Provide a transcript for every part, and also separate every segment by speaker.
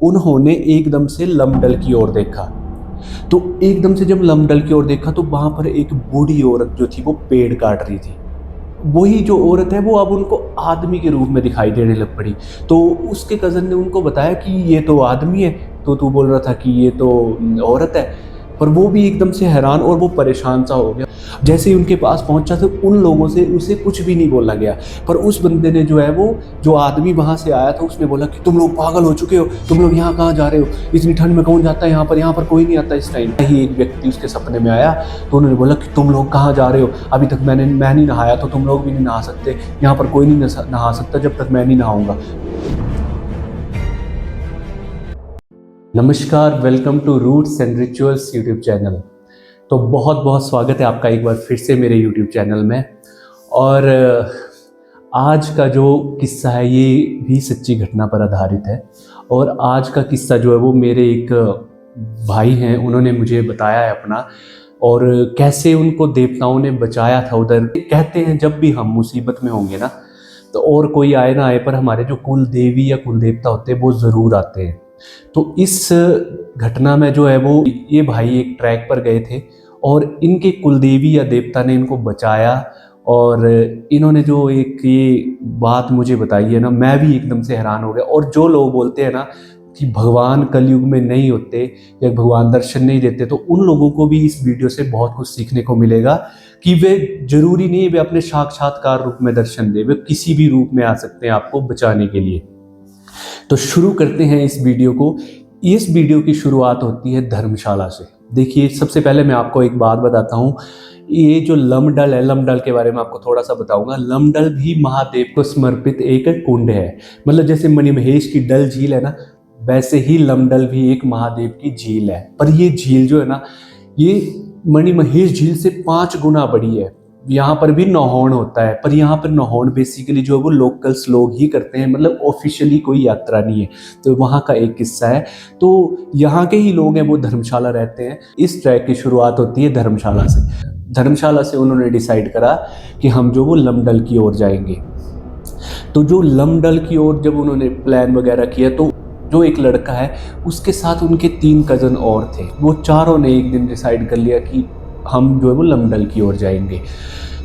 Speaker 1: उन्होंने एकदम से लमडल की ओर देखा। तो एकदम से जब लमडल की ओर देखा तो वहां पर एक बूढ़ी औरत जो थी वो पेड़ काट रही थी। वही जो औरत है वो अब उनको आदमी के रूप में दिखाई देने लग पड़ी। तो उसके कज़न ने उनको बताया कि ये तो आदमी है, तो तू बोल रहा था कि ये तो औरत है। पर वो भी एकदम से हैरान और वो परेशान सा हो गया। जैसे ही उनके पास पहुंचा तो उन लोगों से उसे कुछ भी नहीं बोला गया। पर उस बंदे ने जो है वो जो आदमी वहां से आया था उसने बोला कि तुम लोग पागल हो चुके हो, तुम लोग यहाँ कहाँ जा रहे हो, इतनी ठंड में कौन जाता है यहाँ पर कोई नहीं आता इस टाइम। ही एक व्यक्ति उसके सपने में आया तो उन्होंने बोला कि तुम लोग कहाँ जा रहे हो, अभी तक मैं नहीं नहाया तो तुम लोग भी नहीं नहा सकते, यहाँ पर कोई नहीं नहा सकता जब तक मैं नहीं नहाऊंगा। नमस्कार, welcome to roots and rituals YouTube channel. तो बहुत बहुत स्वागत है आपका एक बार फिर से मेरे यूट्यूब चैनल में। और आज का जो किस्सा है ये भी सच्ची घटना पर आधारित है। और आज का किस्सा जो है वो मेरे एक भाई हैं, उन्होंने मुझे बताया है अपना, और कैसे उनको देवताओं ने बचाया था उधर। कहते हैं जब भी हम मुसीबत में होंगे ना, तो और कोई आए ना आए पर हमारे जो कुल देवी या कुल देवता होते हैं वो ज़रूर आते हैं। तो इस घटना में जो है वो ये भाई एक ट्रैक पर गए थे और इनके कुलदेवी या देवता ने इनको बचाया। और इन्होंने जो एक ये बात मुझे बताई है ना, मैं भी एकदम से हैरान हो गया। और जो लोग बोलते हैं ना कि भगवान कलयुग में नहीं होते या भगवान दर्शन नहीं देते, तो उन लोगों को भी इस वीडियो से बहुत कुछ सीखने को मिलेगा कि वे जरूरी नहीं है वे अपने साक्षात्कार रूप में दर्शन दे, वे किसी भी रूप में आ सकते हैं आपको बचाने के लिए। तो शुरू करते हैं इस वीडियो को। इस वीडियो की शुरुआत होती है धर्मशाला से। देखिए, सबसे पहले मैं आपको एक बात बताता हूँ। ये जो लमडल है, लमडल के बारे में आपको थोड़ा सा बताऊंगा। लमडल भी महादेव को समर्पित एक कुंड है। मतलब जैसे मणिमहेश की डल झील है ना, वैसे ही लमडल भी एक महादेव की झील है। पर ये झील जो है ना, ये मणिमहेश झील से 5 गुना बड़ी है। यहाँ पर भी नौहौण होता है, पर यहाँ पर नौहौण बेसिकली जो है वो लोकल्स लोग ही करते हैं, मतलब ऑफिशियली कोई यात्रा नहीं है। तो वहाँ का एक किस्सा है। तो यहाँ के ही लोग हैं, वो धर्मशाला रहते हैं। इस ट्रैक की शुरुआत होती है धर्मशाला से। धर्मशाला से उन्होंने डिसाइड करा कि हम जो वो लमडल की ओर जाएंगे। तो जो लमडल की ओर जब उन्होंने प्लान वगैरह किया, तो जो एक लड़का है उसके साथ उनके 3 कज़न और थे। वो चारों ने एक दिन डिसाइड कर लिया कि हम जो है वो लमडल की ओर जाएंगे।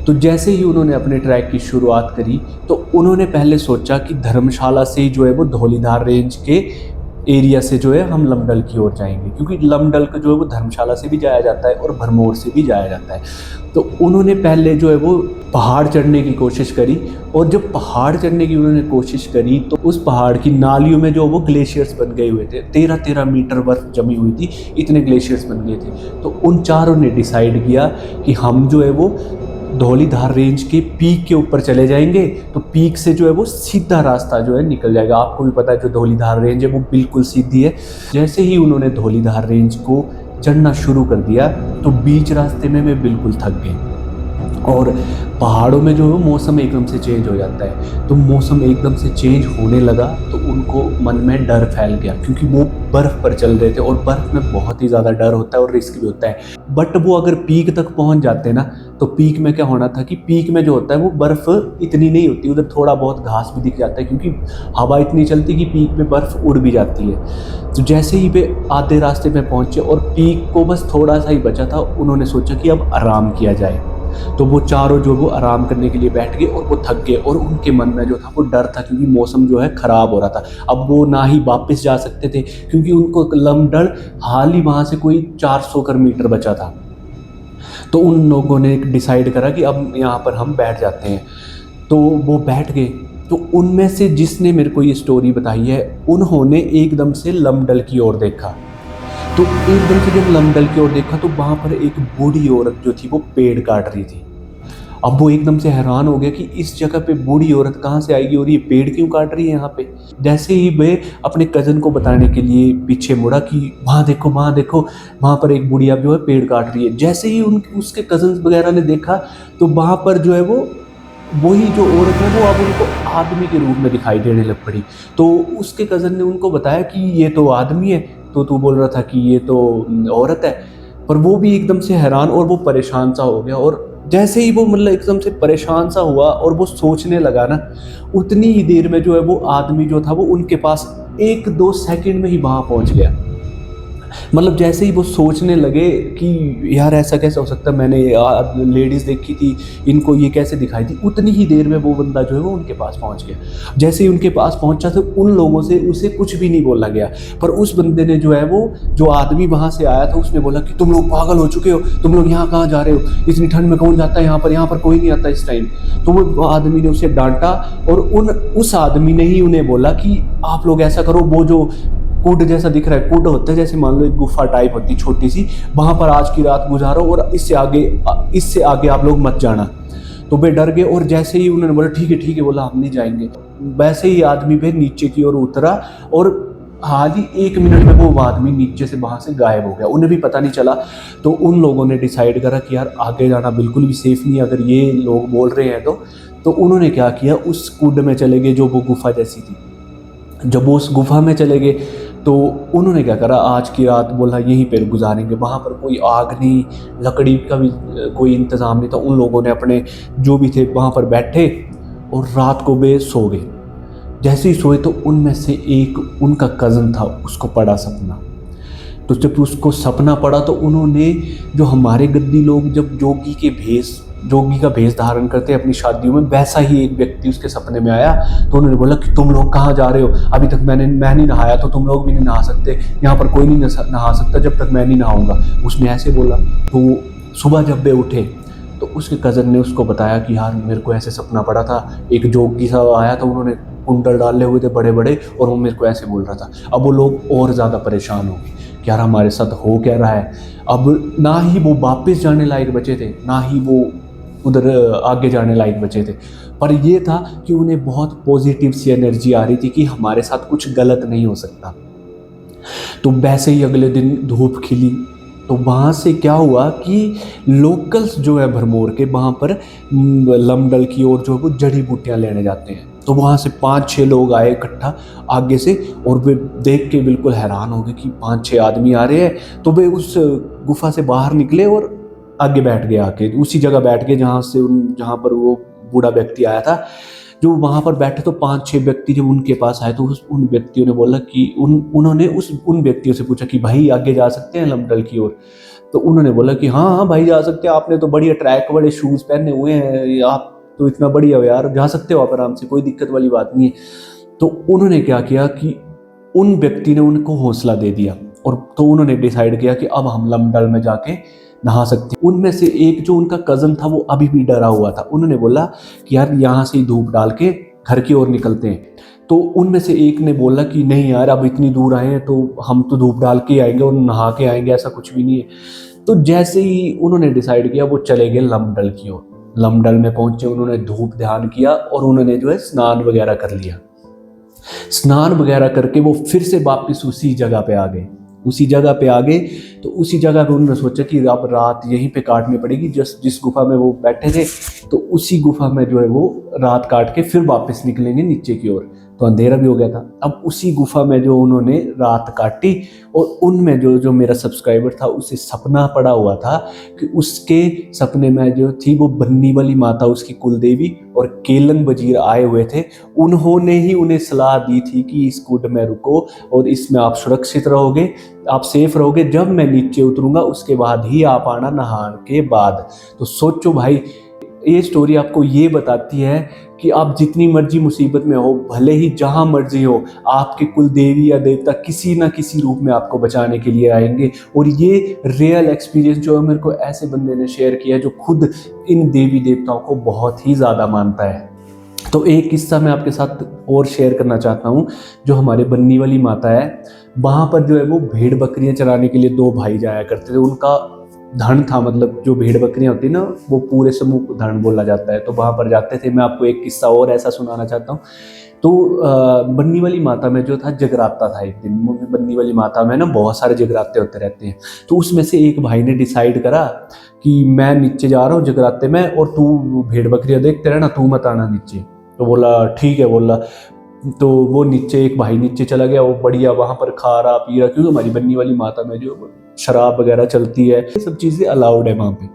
Speaker 1: तो जैसे ही उन्होंने अपने ट्रैक की शुरुआत करी तो उन्होंने पहले सोचा कि धर्मशाला से जो है वो धौलीधार रेंज के एरिया से जो है हम लमडल की ओर जाएंगे, क्योंकि लमडल का जो है वो धर्मशाला से भी जाया जाता है और भरमौर से भी जाया जाता है। तो उन्होंने पहले जो है वो पहाड़ चढ़ने की कोशिश करी। और जब पहाड़ चढ़ने की उन्होंने कोशिश करी तो उस पहाड़ की नालियों में जो वो ग्लेशियर्स बन गए हुए थे। 13-13 मीटर बर्फ जमी हुई थी, इतने ग्लेशियर्स बन गए थे। तो उन चारों ने डिसाइड किया कि हम जो है वो धौलीधार रेंज के पीक के ऊपर चले जाएंगे। तो पीक से जो है वो सीधा रास्ता जो है निकल जाएगा। आपको भी पता है जो धौलीधार रेंज है वो बिल्कुल सीधी है। जैसे ही उन्होंने धौलीधार रेंज को चढ़ना शुरू कर दिया तो बीच रास्ते में वे बिल्कुल थक गए। और पहाड़ों में जो है मौसम एकदम से चेंज हो जाता है। तो मौसम एकदम से चेंज होने लगा तो उनको मन में डर फैल गया, क्योंकि वो बर्फ़ पर चल रहे थे और बर्फ़ में बहुत ही ज़्यादा डर होता है और रिस्क भी होता है। बट वो अगर पीक तक पहुंच जाते ना, तो पीक में क्या होना था कि पीक में जो होता है वो बर्फ़ इतनी नहीं होती, उधर थोड़ा बहुत घास भी दिख जाता है, क्योंकि हवा इतनी चलती कि पीक में बर्फ़ उड़ भी जाती है। तो जैसे ही वे आधे रास्ते में पहुँचे और पीक को बस थोड़ा सा ही बचा था, उन्होंने सोचा कि अब आराम किया जाए। तो वो चारों जो वो आराम करने के लिए बैठ गए और वो थक गए। और उनके मन में जो था वो डर था, क्योंकि मौसम जो है ख़राब हो रहा था। अब वो ना ही वापस जा सकते थे, क्योंकि उनको लमडल हाल ही वहाँ से कोई 400 मीटर बचा था। तो उन लोगों ने डिसाइड करा कि अब यहाँ पर हम बैठ जाते हैं। तो वो बैठ गए। तो उनमें से जिसने मेरे को ये स्टोरी बताई है, उन्होंने एकदम से लमडल की ओर देखा। तो एकदम से जब लमडल की ओर देखा तो वहाँ पर एक बूढ़ी औरत जो थी वो पेड़ काट रही थी। अब वो एकदम से हैरान हो गया कि इस जगह पे बूढ़ी औरत कहाँ से आएगी और ये पेड़ क्यों काट रही है यहाँ पे। जैसे ही वे अपने कज़न को बताने के लिए पीछे मुड़ा कि वहाँ देखो वहाँ पर एक बुढ़िया जो है पेड़ काट रही है। जैसे ही उसके कज़न्स वगैरह ने देखा तो वहाँ पर जो है वो वही जो औरत है वो अब उनको आदमी के रूप में दिखाई देने लग पड़ी। तो उसके कज़न ने उनको बताया कि ये तो आदमी है, तो तू बोल रहा था कि ये तो औरत है। पर वो भी एकदम से हैरान और वो परेशान सा हो गया। और जैसे ही वो मतलब एकदम से परेशान सा हुआ और वो सोचने लगा ना, उतनी ही देर में जो है वो आदमी जो था वो उनके पास एक दो सेकंड में ही वहाँ पहुँच गया। मतलब जैसे ही वो सोचने लगे कि यार ऐसा कैसे हो सकता है, मैंने लेडीज़ देखी थी, इनको ये कैसे दिखाई थी, उतनी ही देर में वो बंदा जो है वो उनके पास पहुंच गया। जैसे ही उनके पास पहुंचा तो उन लोगों से उसे कुछ भी नहीं बोला गया, पर उस बंदे ने जो है वो, जो आदमी वहाँ से आया था, उसने बोला कि तुम लोग पागल हो चुके हो, तुम लोग यहाँ कहाँ जा रहे हो, इतनी ठंड में कौन जाता है यहाँ पर कोई नहीं आता इस टाइम। तो वो आदमी ने उसे डांटा और उस आदमी ने ही उन्हें बोला कि आप लोग ऐसा करो, वो जो कुड जैसा दिख रहा है, कुड होता है जैसे मान लो एक गुफा टाइप होती है छोटी सी, वहां पर आज की रात गुजारो और इससे आगे आप लोग मत जाना। तो वे डर गए और जैसे ही उन्होंने बोला ठीक है बोला हम नहीं जाएंगे, वैसे ही आदमी वे नीचे की ओर उतरा और हाल ही 1 मिनट में वो आदमी नीचे से वहां से गायब हो गया, उन्हें भी पता नहीं चला। तो उन लोगों ने डिसाइड करा कि यार आगे जाना बिल्कुल भी सेफ नहीं अगर ये लोग बोल रहे हैं तो उन्होंने क्या किया, उस कुड में चले गए जो वो गुफा जैसी थी। जब वो उस गुफा में चले गए तो उन्होंने क्या करा, आज की रात बोला यहीं पर गुजारेंगे। वहाँ पर कोई आग नहीं, लकड़ी का भी कोई इंतज़ाम नहीं था। उन लोगों ने अपने जो भी थे वहाँ पर बैठे और रात को वे सो गए। जैसे ही सोए तो उनमें से एक उनका कज़न था, उसको पड़ा सपना। तो जब उसको सपना पड़ा तो उन्होंने, जो हमारे गद्दी लोग जब जोगी का भेष धारण करते हैं अपनी शादियों में, वैसा ही एक व्यक्ति उसके सपने में आया। तो उन्होंने बोला कि तुम लोग कहाँ जा रहे हो, अभी तक मैं नहीं नहाया तो तुम लोग भी नहीं नहा सकते, यहाँ पर कोई नहीं नहा सकता जब तक मैं नहीं नहाऊंगा। उसने ऐसे बोला। तो सुबह जब वे उठे तो उसके कज़न ने उसको बताया कि यार मेरे को ऐसे सपना पड़ा था, एक जोगी सा आया था, उन्होंने कुंडल डाले हुए थे बड़े बड़े और वो मेरे को ऐसे बोल रहा था। अब वो लोग और ज़्यादा परेशान हो गए कि यार हमारे साथ हो क्या रहा है। अब ना ही वो वापस जाने लायक बचे थे, ना ही वो उधर आगे जाने लायक बचे थे, पर ये था कि उन्हें बहुत पॉजिटिव सी एनर्जी आ रही थी कि हमारे साथ कुछ गलत नहीं हो सकता। तो वैसे ही अगले दिन धूप खिली। तो वहाँ से क्या हुआ कि लोकल्स जो है भरमौर के, वहाँ पर लमडल की ओर जो है वो जड़ी बूटियाँ लेने जाते हैं। तो वहाँ से 5-6 लोग आए इकट्ठा आगे से और वे देख के बिल्कुल हैरान हो गए कि 5-6 आदमी आ रहे हैं। तो वे उस गुफा से बाहर निकले और आगे बैठ गए, आके उसी जगह बैठ गए जहाँ पर वो बूढ़ा व्यक्ति आया था। जो वहाँ पर बैठे तो 5-6 व्यक्ति जब उनके पास आए तो उन व्यक्तियों ने बोला कि उन्होंने उन व्यक्तियों से पूछा कि भाई आगे जा सकते हैं लमडल की ओर। तो उन्होंने बोला कि हाँ भाई जा सकते हैं, आपने तो बढ़िया ट्रैक बड़े शूज़ पहने हुए हैं, आप तो इतना बढ़िया हो यार, जा सकते हो आप आराम से, कोई दिक्कत वाली बात नहीं है। तो उन्होंने क्या किया कि उन व्यक्ति ने उनको हौसला दे दिया और तो उन्होंने डिसाइड किया कि अब हम लमडल में जाके नहा सकते। उनमें से एक जो उनका कज़न था वो अभी भी डरा हुआ था। उन्होंने बोला कि यार यहाँ से ही धूप डाल के घर की ओर निकलते हैं। तो उनमें से एक ने बोला कि नहीं यार, अब इतनी दूर आए हैं तो हम तो धूप डाल के आएंगे और नहा के आएंगे, ऐसा कुछ भी नहीं है। तो जैसे ही उन्होंने डिसाइड किया वो चले गए लमडल की ओर। लमडल में पहुंचे, उन्होंने धूप ध्यान किया और उन्होंने जो है स्नान वगैरह कर लिया। स्नान वगैरह करके वो फिर से वापस उसी जगह पे आ गए। तो उसी जगह पे उन्होंने सोचा कि अब रात यहीं पे काटनी पड़ेगी। जिस गुफा में वो बैठे थे तो उसी गुफा में जो है वो रात काट के फिर वापस निकलेंगे नीचे की ओर। तो अंधेरा भी हो गया था। अब उसी गुफा में जो उन्होंने रात काटी और उनमें जो मेरा सब्सक्राइबर था उसे सपना पड़ा हुआ था कि उसके सपने में जो थी वो बन्नी वाली माता, उसकी कुलदेवी और केलन वजीर आए हुए थे। उन्होंने ही उन्हें सलाह दी थी कि इस कुंड में रुको और इसमें आप सुरक्षित रहोगे, आप सेफ रहोगे, जब मैं नीचे उतरूंगा उसके बाद ही आप आना नहान के बाद। तो सोचो भाई, ये स्टोरी आपको ये बताती है कि आप जितनी मर्जी मुसीबत में हो, भले ही जहां मर्जी हो, आपके कुल देवी या देवता किसी ना किसी रूप में आपको बचाने के लिए आएंगे। और ये रियल एक्सपीरियंस जो है मेरे को ऐसे बंदे ने शेयर किया जो खुद इन देवी देवताओं को बहुत ही ज़्यादा मानता है। तो एक किस्सा मैं आपके साथ और शेयर करना चाहता हूँ। जो हमारे बन्नी वाली माता है, वहाँ पर जो है वो भेड़ बकरियाँ चराने के लिए 2 भाई जाया करते थे। उनका धन था, मतलब जो भेड़ बकरियाँ होती ना वो पूरे समूह को धन बोला जाता है। तो वहाँ पर जाते थे। मैं आपको एक किस्सा और ऐसा सुनाना चाहता हूँ। तो बन्नी वाली माता में जो था जगराता था एक दिन। बन्नी वाली माता में ना बहुत सारे जगराते होते रहते हैं। तो उसमें से एक भाई ने डिसाइड करा कि मैं नीचे जा रहा हूँ जगराते में और तू भेड़ बकरियाँ देखते रहना, तू मत आना नीचे। तो बोला ठीक है बोला। तो वो नीचे, एक भाई नीचे चला गया, वो बढ़िया वहाँ पर खा रहा पी रहा, क्योंकि हमारी बन्नी वाली माता में जो शराब वगैरह चलती है, ये सब चीज़ें अलाउड है वहाँ पे।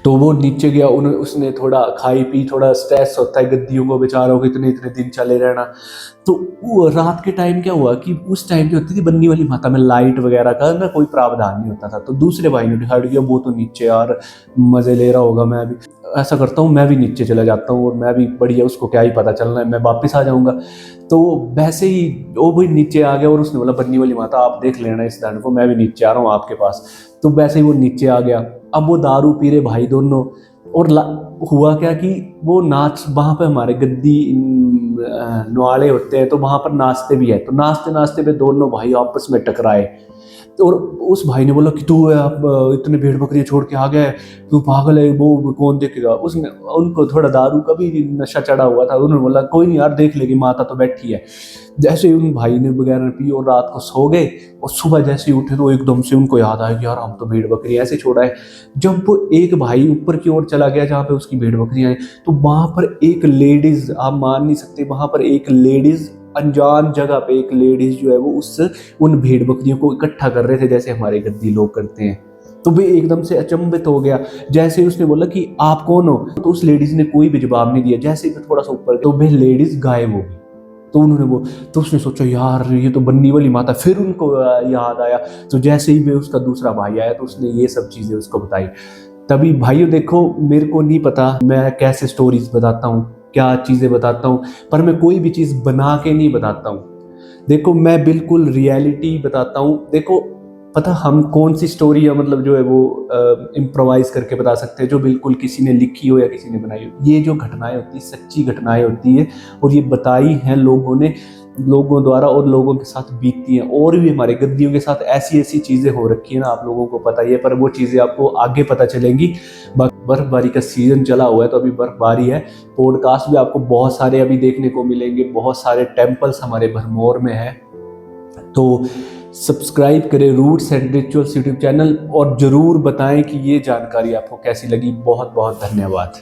Speaker 1: तो वो नीचे गया, उसने थोड़ा खाई पी, थोड़ा स्ट्रेस होता है गद्दियों को बेचारों को, इतने इतने दिन चले रहना। तो वो रात के टाइम क्या हुआ कि उस टाइम जो होती थी बन्नी वाली माता में लाइट वगैरह का ना कोई प्रावधान नहीं होता था। तो दूसरे भाई ने डिसाइड किया वो तो नीचे यार मजे ले रहा होगा, मैं भी ऐसा करता हूँ, मैं भी नीचे चला जाता हूँ और मैं भी बढ़िया, उसको क्या ही पता चलना है, मैं वापस आ जाऊंगा। तो वैसे ही वो भी नीचे आ गया और उसने बोला बन्नी वाली माता आप देख लेना इस दंड को, मैं भी नीचे आ रहा हूँ आपके पास। तो वैसे ही वो नीचे आ गया। अब वो दारू पी रहे भाई दोनों, और हुआ क्या कि वो नाच, वहाँ पे हमारे गद्दी नुआड़े होते हैं तो वहाँ पर नाचते भी है। तो नाचते नाचते पे दोनों भाई आपस में टकराए। और उस भाई ने बोला कि तू आप इतने भेड़ बकरियां छोड़ के आ गए, तू पागल है, वो कौन देखेगा। उसने, उनको थोड़ा दारू का भी नशा चढ़ा हुआ था, उन्होंने बोला कोई नहीं यार देख लेगी, माता तो बैठी है। जैसे ही उन भाई ने वगैरह पी और रात को सो गए, और सुबह जैसे ही उठे तो एकदम से उनको याद आया कि यार हम तो भेड़ बकरी ऐसे छोड़ा है। जब वो एक भाई ऊपर की ओर चला गया जहाँ पे उसकी भेड़ बकरियां हैं, तो वहां पर एक लेडीज, आप मान नहीं सकते, वहां पर एक लेडीज, अनजान जगह पे एक लेडीज जो है वो उन भेड़ बकरियों को इकट्ठा कर रहे थे जैसे हमारे गद्दी लोग करते हैं। तो वे एकदम से अचंभित हो गया। जैसे ही उसने बोला कि आप कौन हो, तो उस लेडीज ने कोई भी जवाब नहीं दिया। जैसे ही थोड़ा सा ऊपर, तो वे लेडीज गायब हो गई। तो उन्होंने वो, तो उसने सोचा यार ये तो बन्नी वाली माता। फिर उनको याद आया। तो जैसे ही वे उसका दूसरा भाई आया तो उसने ये सब चीजें उसको बताई। तभी भाइयों देखो, मेरे को नहीं पता मैं कैसे स्टोरीज बताता हूँ, क्या चीजें बताता हूँ, पर मैं कोई भी चीज बना के नहीं बताता हूँ। देखो मैं बिल्कुल रियलिटी बताता हूँ। देखो पता हम कौन सी स्टोरी है मतलब जो है वो इम्प्रोवाइज करके बता सकते हैं, जो बिल्कुल किसी ने लिखी हो या किसी ने बनाई हो। ये जो घटनाएं होती है सच्ची घटनाएं होती है, और ये बताई हैं लोगों ने, लोगों द्वारा, और लोगों के साथ बीतती हैं। और भी हमारे गद्दियों के साथ ऐसी ऐसी चीजें हो रखी है ना, आप लोगों को पता ही है, पर वो चीजें आपको आगे पता चलेंगी। बर्फबारी का सीजन चला हुआ है तो अभी बर्फबारी है। पॉडकास्ट भी आपको बहुत सारे अभी देखने को मिलेंगे, बहुत सारे टेम्पल्स हमारे भरमौर में है। तो सब्सक्राइब करें roots and rituals YouTube channel, और ज़रूर बताएं कि ये जानकारी आपको कैसी लगी। बहुत बहुत धन्यवाद।